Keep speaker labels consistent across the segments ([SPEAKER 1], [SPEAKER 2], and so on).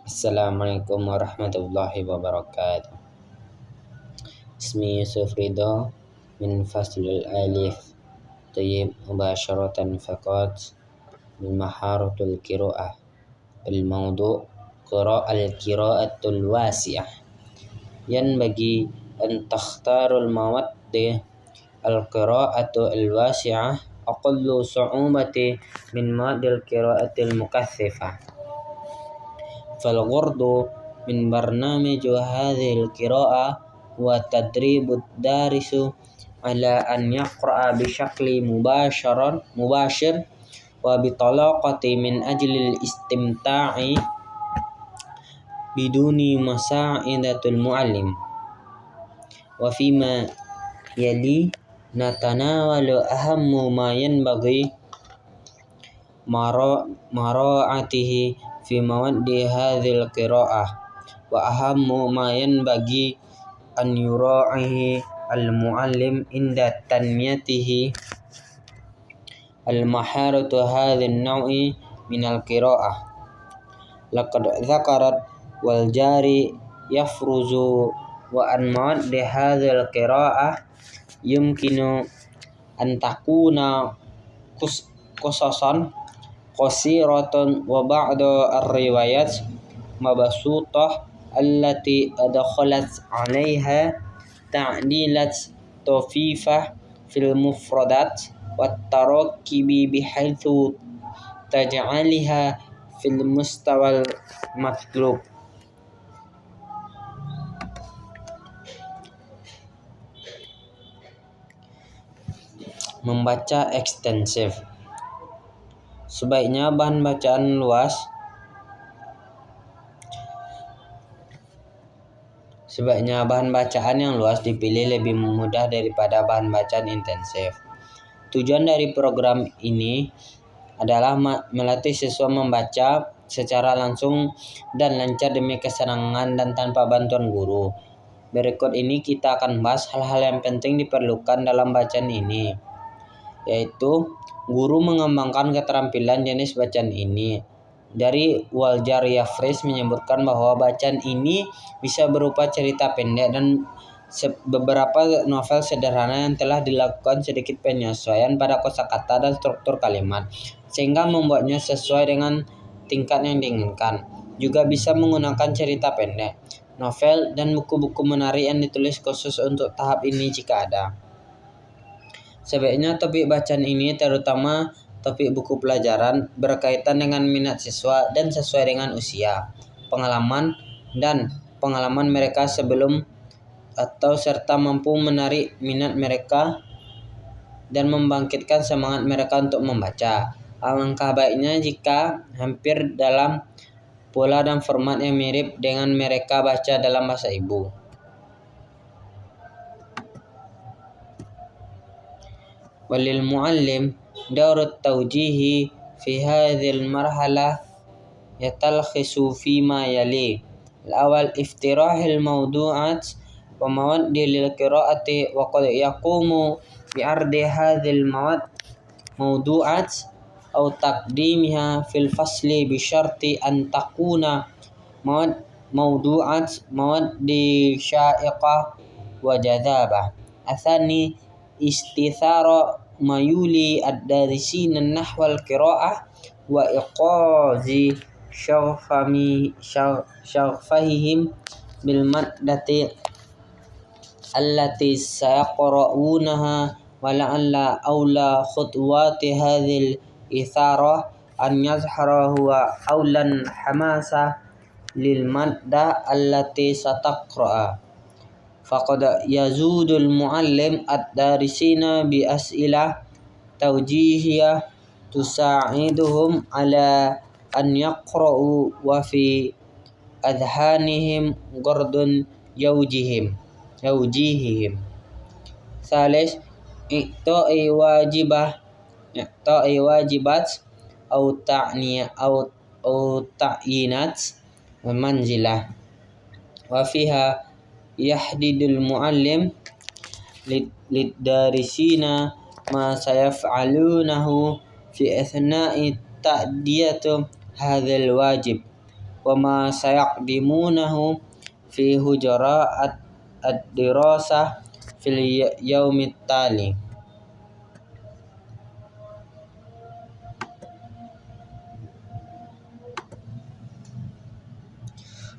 [SPEAKER 1] Assalamualaikum warahmatullahi wabarakatuh. Ismi Yusuf Ridho min faslul alif tayyib mubasharatan faqat min maharatul qiraah bil mawdu' qira'atul wasi'ah yan bagi an takhtarul mawaddi al qira'atu al wasi'ah aqallu su'umati min mawadil qira'atil mukaththifah. فالغرض من برنامج هذه القراءة هو تدريب الدارس على أن يقرأ بشكل مباشر وبطلاقة من أجل الاستمتاع بدون مساعدة المعلم. وفيما يلي نتناول أهم ما ينبغي مراعاته في مواد هذه القراءة وأهم ما ينبغي أن يراعيه المعلم عند تنميته المهارة هذا النوع من القراءة. لقد ذكرت والجاري يفرز وأن مواد هذه القراءة يمكن أن تكون قصصا قصيرة وبعض الروايات مبسوطة التي أدخلت عليها تعديلات طفيفة في المفردات والتراكيب بحيث تجعلها في المستوى المطلوب. Membaca ekstensif. Sebaiknya bahan bacaan yang luas dipilih lebih mudah daripada bahan bacaan intensif. Tujuan dari program ini adalah melatih siswa membaca secara langsung dan lancar demi kesenangan dan tanpa bantuan guru. Berikut ini kita akan bahas hal-hal yang penting diperlukan dalam bacaan ini, yaitu guru mengembangkan keterampilan jenis bacaan ini. Dari Waljar Yafris menyebutkan bahwa bacaan ini bisa berupa cerita pendek dan beberapa novel sederhana yang telah dilakukan sedikit penyesuaian pada kosakata dan struktur kalimat, sehingga membuatnya sesuai dengan tingkat yang diinginkan. Juga bisa menggunakan cerita pendek, novel, dan buku-buku menarik yang ditulis khusus untuk tahap ini jika ada. Sebaiknya topik bacaan ini, terutama topik buku pelajaran, berkaitan dengan minat siswa dan sesuai dengan usia, pengalaman mereka sebelum atau serta mampu menarik minat mereka dan membangkitkan semangat mereka untuk membaca. Alangkah baiknya jika hampir dalam pola dan format yang mirip dengan mereka baca dalam bahasa ibu. وللمعلم دور التوجيه في هذه المرحلة يتلخص فيما يلي: الأول افتراح الموضوعات ومواد للقراءة، وقد يقوم بعرض هذه الموضوعات أو تقديمها في الفصل بشرط أن تكون موضوعات شائقة وجذابة. الثاني استثار ميول الدارسين نحو القراءة وإيقاظ شغفهم بالمادة التي سيقرؤونها، ولعل أولى خطوات هذه الإثارة أن يظهر هو أولى حماسة للمادة التي ستقرأ. فقد يزود المعلم الدارسين بأسئلة توجيهية تساعدهم على أن يقرأوا وفي أذهانهم غرض يوجيههم. ثالث إعطاء واجبات أو تعيينات منزلة، وفيها يحدد المعلم للدارسين ما سيفعلونه في أثناء تأدية هذا الواجب، wa ma sayaqdimunahu fi hujaraat ad-dirasah fil yaumit tali.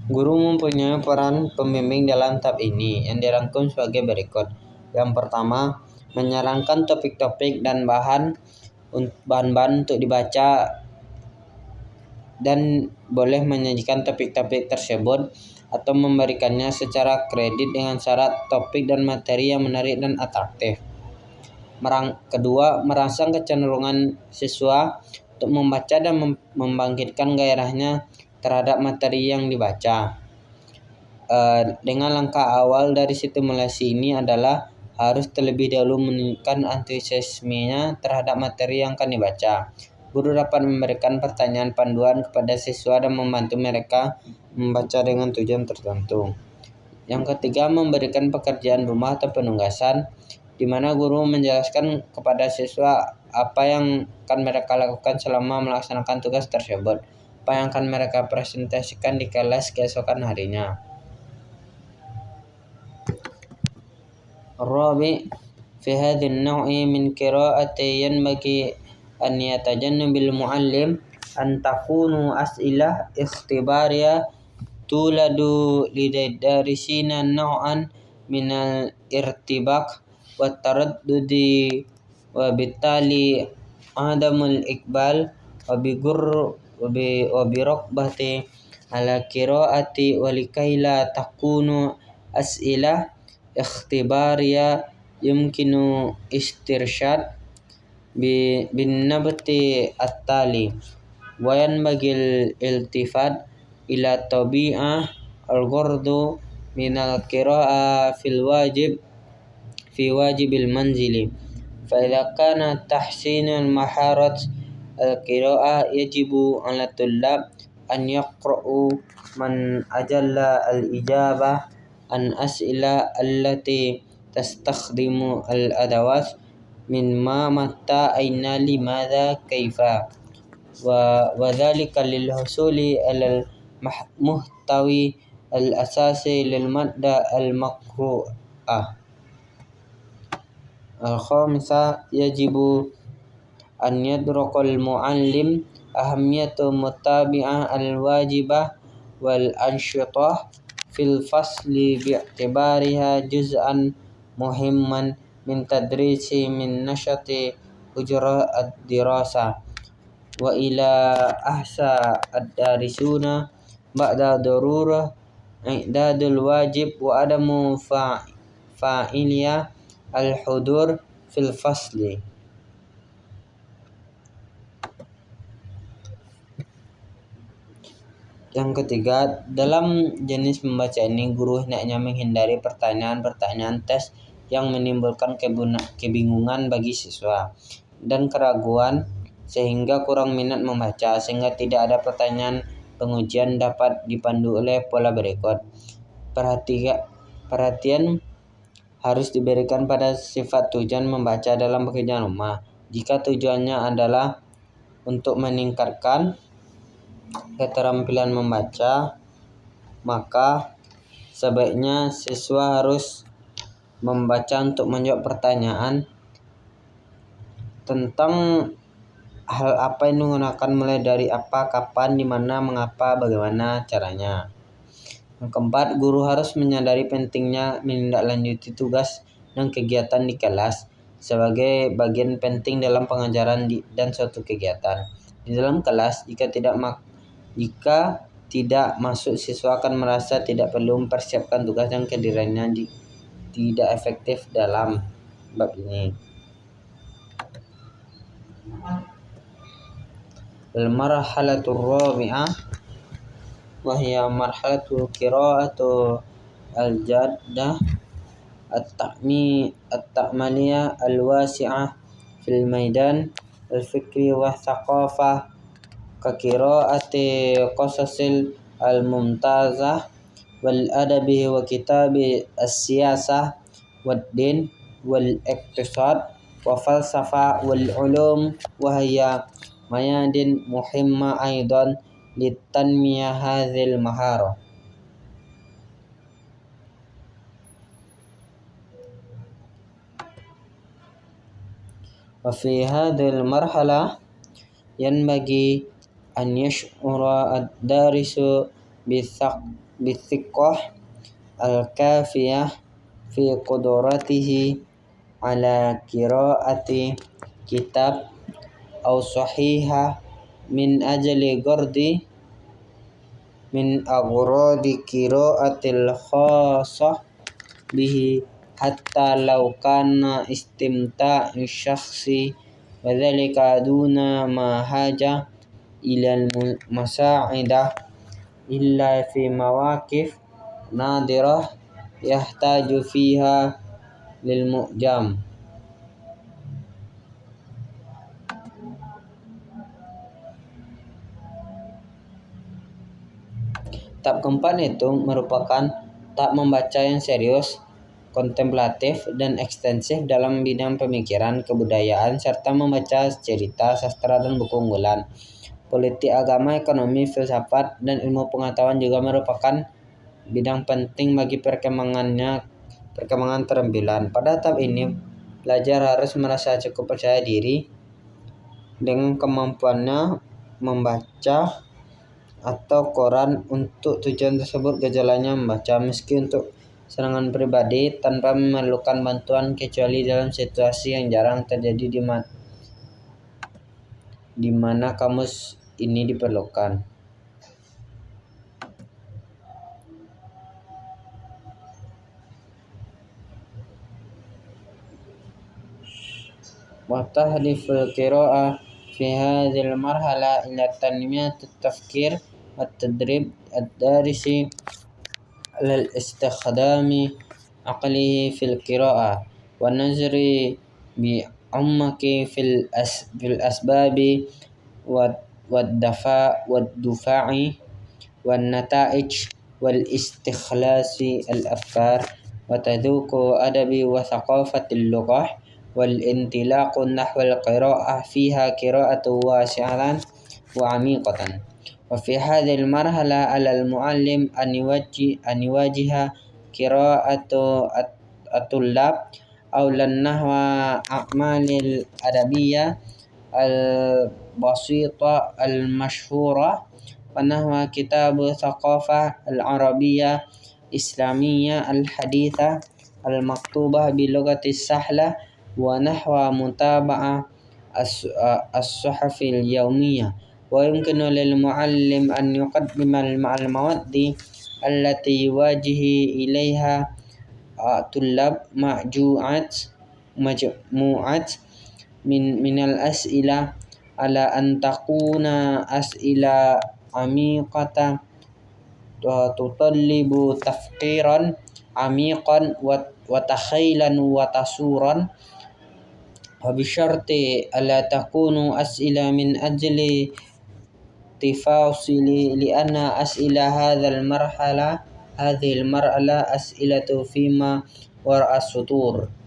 [SPEAKER 1] Guru mempunyai peran pembimbing dalam tab ini yang dirangkum sebagai berikut. Yang pertama, menyarankan topik-topik dan bahan-bahan untuk dibaca dan boleh menyajikan topik-topik tersebut atau memberikannya secara kredit dengan syarat topik dan materi yang menarik dan atraktif. Kedua, merangsang kecenderungan siswa untuk membaca dan membangkitkan gairahnya terhadap materi yang dibaca. Dengan langkah awal dari stimulasi ini adalah harus terlebih dahulu menunjukkan antusiasmenya terhadap materi yang akan dibaca. Guru dapat memberikan pertanyaan panduan kepada siswa dan membantu mereka membaca dengan tujuan tertentu. Yang ketiga, memberikan pekerjaan rumah atau penugasan, di mana guru menjelaskan kepada siswa apa yang akan mereka lakukan selama melaksanakan tugas tersebut, apa yang akan mereka presentasikan di kelas keesokan harinya. Rabi, fi hadhi an-naw'i min qira'ati yanbaghi an yatajannabil mu'allim an takunu as'ilah ikhtibariyah tuladu lidarisina naw'an minal irtibak wa taraddudi wa bitali adamul iqbal wa bi raqbati ala qiraati wa likaila takunu as'ilah ikhtibariyah yumkinu istirsyad bin nabti at-tali wa yanbagil iltifat ila tabi'ah al-ghurdu minal qira'a fi wajibil manzili fa idza kana tahsinul maharat al-qira'ah yajibu 'ala tullab an yaqra'u man ajalla al-ijabah an as'ila allati tastakhdimu al-adawat min ma mata aina limadha kaifa wa dhalika lil husuli al muhtawi al asasi lil madda al maqru'ah. Al-khamisa, yajibu an yadrukal muallim ahamiyatu mutabi'ah al-wajibah wal ansyitah fil fasli bi'tibariha juz'an muhimman min tadrisi min nasyati hujra ad-dirasa wa ila ahsa ad-darisuna ba'da darurah i'dadul wajib wa adamu fa'iliyah al-hudur fil fasli. Yang ketiga, dalam jenis membaca ini guru hendaknya menghindari pertanyaan-pertanyaan tes yang menimbulkan kebingungan bagi siswa dan keraguan sehingga kurang minat membaca, sehingga tidak ada pertanyaan pengujian dapat dipandu oleh pola berikut. Perhatian harus diberikan pada sifat tujuan membaca dalam pekerjaan rumah. Jika tujuannya adalah untuk meningkatkan keterampilan membaca, maka sebaiknya siswa harus membaca untuk menjawab pertanyaan tentang hal apa yang menggunakan, mulai dari apa, kapan, di mana, mengapa, bagaimana caranya. Yang keempat, guru harus menyadari pentingnya menindaklanjuti tugas dan kegiatan di kelas sebagai bagian penting dalam pengajaran dan suatu kegiatan. Di dalam kelas, jika tidak masuk, siswa akan merasa tidak perlu mempersiapkan tugas dan kehadirannya tidak efektif dalam bab ini. Al-marhalatur rabi'ah wa hiya marhalatul qira'atu al-jaddah at-ta'maliyah al-wasi'ah fil maidan al-fikri wa thaqafah ka qira'ati qasasil al-mumtazah wal adabi wa kitabi as-siyasah wad din wal iqtisad wa falsafah wal ulum wa hiya mayadin muhimma aidan لتنمية هذه المهارة. وفي هذه المرحلة ينبغي أن يشعر الدارس بالثقة الكافية في قدرته على قراءة كتاب أو صحيحة من أجل من أغراض قراءة الخاصة به، حتى لو كان استمتاع الشخص وذلك دون ما حاجة إلى المساعدة إلا في مواقف نادرة يحتاج فيها للمعجم. Tahap keempat itu merupakan tahap membaca yang serius, kontemplatif, dan ekstensif dalam bidang pemikiran, kebudayaan, serta membaca cerita, sastra, dan buku unggulan. Politik, agama, ekonomi, filsafat, dan ilmu pengetahuan juga merupakan bidang penting bagi perkembangan keterampilan. Pada tahap ini, pelajar harus merasa cukup percaya diri dengan kemampuannya membaca atau koran. Untuk tujuan tersebut, gejalanya membaca meski untuk serangan pribadi tanpa memerlukan bantuan, kecuali dalam situasi yang jarang terjadi di mana kamus ini diperlukan. وتهدف القراءة في هذه المرحلة إلى تنمية التفكير والتدريب الدارس على استخدام عقله في القراءة والنظر بعمق في الأسباب والدفاع والنتائج والاستخلاص الأفكار وتذوق أدب وثقافة اللغة والانطلاق نحو القراءة فيها قراءة واسعة وعميقة. وفي هذه المرحلة على المعلم أن يواجه قراءة الطلاب أو النحو أعمال الأدبية البسيطة المشهورة ونحو كتاب ثقافة العربية الإسلامية الحديثة المكتوبة بلغة سهلة ونحو متابعة الصحف اليومية. ويمكن للمعلم أن يقدم المواد التي يواجه إليها طلاب مجموعات من الأسئلة على أن تكون أسئلة عميقة تطلب تفكيرا عميقا وتخيلا وتصورا، وبشرط ألا تكون أسئلة من أجل تفاصيل، لأن أسئلة هذه المرحلة أسئلة فيما وراء السطور.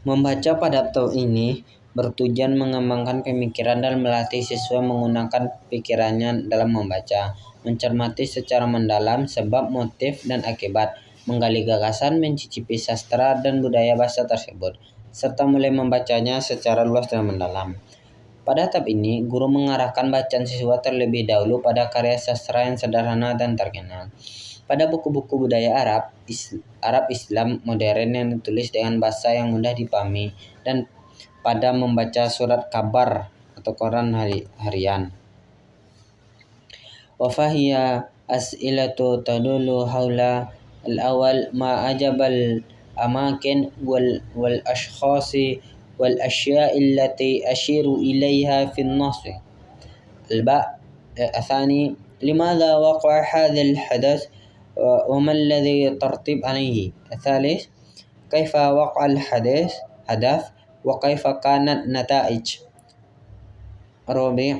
[SPEAKER 1] Membaca pada tahap ini bertujuan mengembangkan pemikiran dan melatih siswa menggunakan pikirannya dalam membaca, mencermati secara mendalam sebab, motif, dan akibat, menggali gagasan, mencicipi sastra dan budaya bahasa tersebut, serta mulai membacanya secara luas dan mendalam. Pada tahap ini, guru mengarahkan bacaan siswa terlebih dahulu pada karya sastra yang sederhana dan terkenal, pada buku-buku budaya Arab Islam modern yang ditulis dengan bahasa yang mudah dipahami, dan pada membaca surat kabar atau koran harian. Wafahiyya as'ilatu tadulu haula al-awal ma ajabal amakin wal ashkhasi wal asya'i allati ashiru ilaiha fi an-nass. الثاني لماذا وقع هذا الحدث وما الذي ترتب عليه. الثالث كيف وقع الحدث وكيف كانت النتائج. الرابع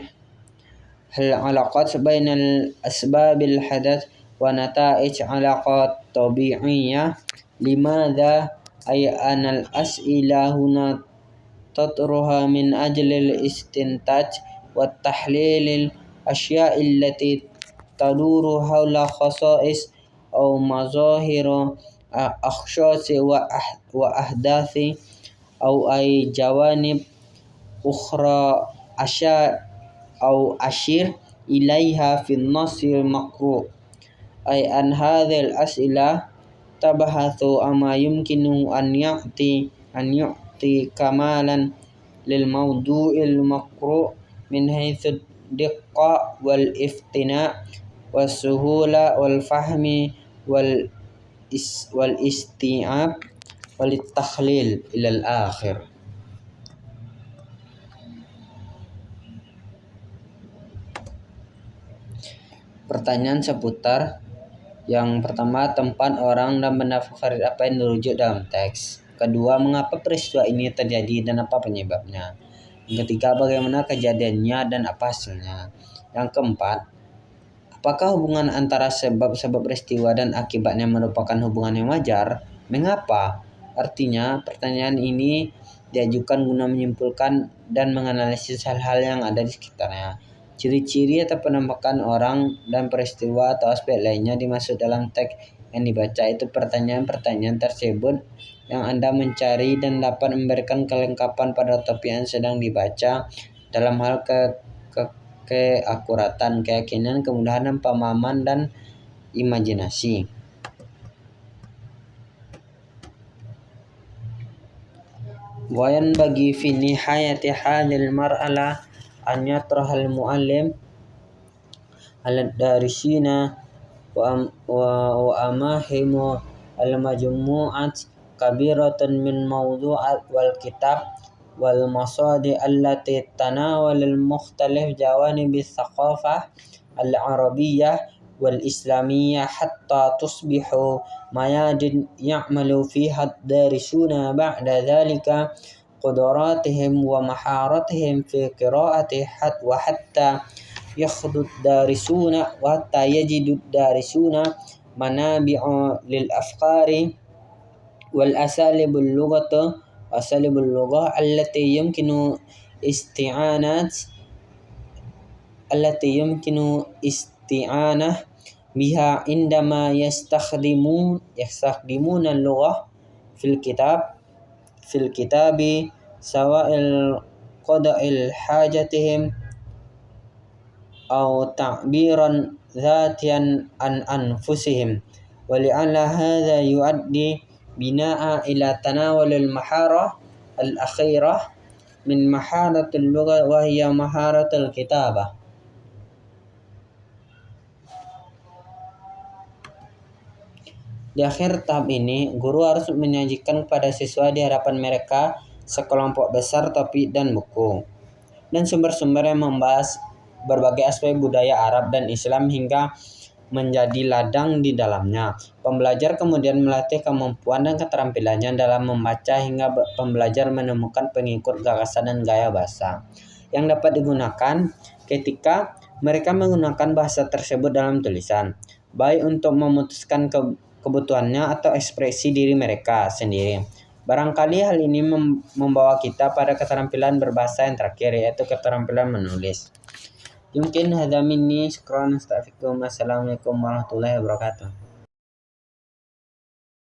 [SPEAKER 1] hal alaqat bainal asbabil hadath wa nata'ij alaqat tabi'iyah. Limadha ay anal as'ila huna tatruha min ajlil istintaj wa tahlilil asya'il lati taduru hawla khasa'is aw mazahiru akhsyasi wa ahdathi aw ay jawanib ukhra aw ashir ilaiha fi nasil maqru' ay an hadhil as'ila tabahathu ama yumkinu an yu'ti kamalan lil mawdu'il maqru' min haythu diqqa wal iftina' was suhula wal fahmi wal isti'ab wal takhlil ilal akhir. Pertanyaan seputar yang pertama, tempat, orang, dan benda favorit apa yang dirujuk dalam teks. Kedua, mengapa peristiwa ini terjadi dan apa penyebabnya. Yang ketiga, bagaimana kejadiannya dan apa hasilnya. Yang keempat, apakah hubungan antara sebab-sebab peristiwa dan akibatnya merupakan hubungan yang wajar? Mengapa? Artinya, pertanyaan ini diajukan guna menyimpulkan dan menganalisis hal-hal yang ada di sekitarnya. Ciri-ciri atau penampakan orang dan peristiwa atau aspek lainnya dimaksud dalam teks yang dibaca. Itu pertanyaan-pertanyaan tersebut yang Anda mencari dan dapat memberikan kelengkapan pada topik yang sedang dibaca dalam hal keakuratan, keyakinan, kemudahan pemahaman, dan imajinasi. Wayan bagi fi nihayati hadhil mar'ala an yatraha al-muallim al-darisina wa amahimu al-majmu'at kabiratun min mawdu'at wal kitab wal masadi allati tanawal al-mukhtalif jawanibi thaqafah al-arabiyyah wal islamiyyah hatta tusbihu mayadin ya'malu fiha ad-darisuna ba'da dhalika قدراتهم ومهارتهم في قراءة وحتى يجد الدارسون منابع للأفكار والأساليب اللغة التي يمكن استعانة بها عندما يستخدمون اللغة في الكتاب سواء قضاء حاجتهم أو تعبيرا ذاتيا عن أنفسهم ولعل هذا يؤدي بناء إلى تناول المهارة الأخيرة من مهارة اللغة وهي مهارة الكتابة. Di akhir tahap ini, guru harus menyajikan kepada siswa di hadapan mereka sekelompok besar topik dan buku, dan sumber-sumber yang membahas berbagai aspek budaya Arab dan Islam hingga menjadi ladang di dalamnya. Pembelajar kemudian melatih kemampuan dan keterampilannya dalam membaca hingga pembelajar menemukan pengikut gagasan dan gaya bahasa yang dapat digunakan ketika mereka menggunakan bahasa tersebut dalam tulisan, baik untuk memutuskan kebutuhannya atau ekspresi diri mereka sendiri. Barangkali hal ini membawa kita pada keterampilan berbahasa yang terakhir, yaitu keterampilan menulis. Mungkin hadza minni, syukran, astaghfirullahaladzim, assalamualaikum warahmatullahi wabarakatuh.